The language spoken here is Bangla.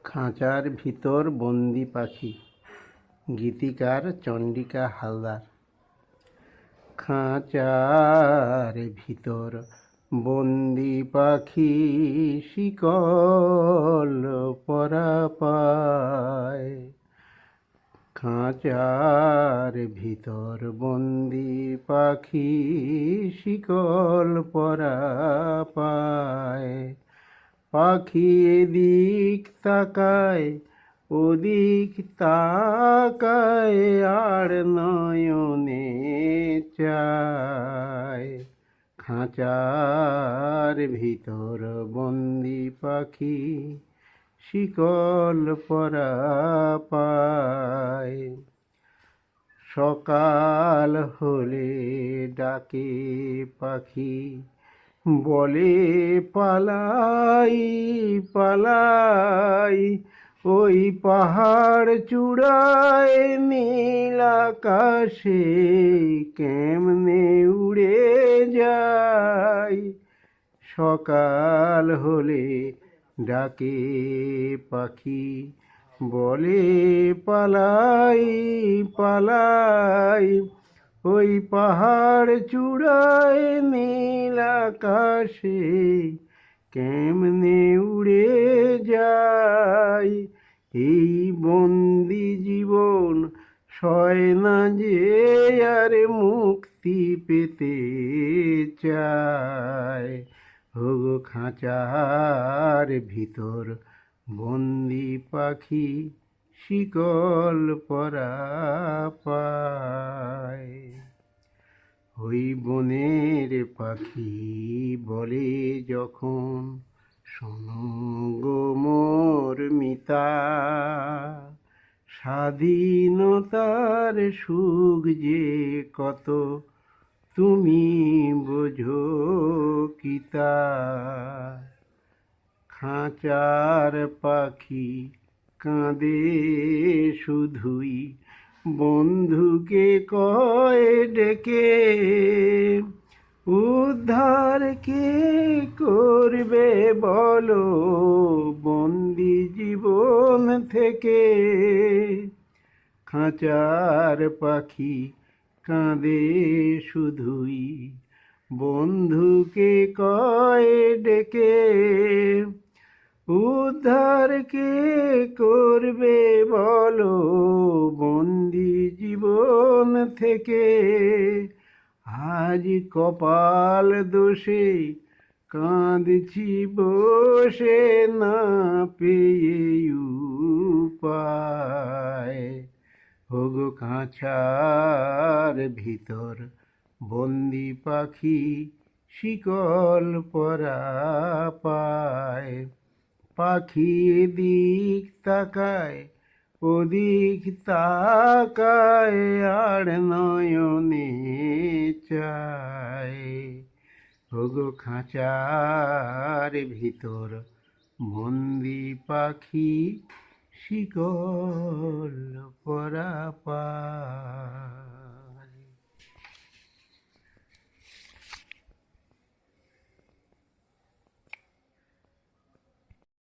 খাঁচার ভিতর বন্দি পাখি। গীতিকার চন্ডিকা হালদার। খাঁচার ভিতর বন্দি পাখি, শিকল পরা পায়। খাঁচার ভিতর বন্দি পাখি, শিকল পরা পায়। পাখি এদিক তাকায়, ওদিক তাকায়, আর নয়নে চায়। খাঁচার ভিতর বন্দি পাখি, শিকল পরা পায়। সকাল হলে ডাকে পাখি, বলে পালাই পালাই। ওই পাহাড় চূড়ায় নীল আকাশে কেমনে উড়ে যায়। সকাল হলে ডাকে পাখি, বলে পালাই পালাই। ওই পাহাড় চূড়ায় নীল আকাশে কেমনে উড়ে যায়। এই বন্দি জীবন সয় না যে, আর মুক্তি পেতে চায়। ওগো খাঁচার ভিতর বন্দি পাখি, শিকল পরা পায়। ওই বনের পাখি বলে যখন, শোনো গো মোর মিতা, স্বাধীনতার সুখ যে কত তুমি বোঝো কি তা। খাঁচার পাখি কাঁদে শুধুই, বন্ধুকে কয় ডেকে, উদ্ধার কে করবে বলো বন্দি জীবন থেকে। খাঁচার পাখি কাঁদে শুধুই, বন্ধুকে কয় ডেকে, উদ্ধার কে করবে বলো বন্দি জীবন থেকে। আজ কপাল দোষে কাঁদছি বসে, না পেয়ে উপায়। ওগো খাঁচার ভিতর বন্দি পাখি, শিকল পরা পায়। পাখি এদিক তাকায়, ওদিক তাকায়, আর নয়নে চায়। ওগো খাঁচার ভিতর বন্দি পাখি, শিকল পরা পায়।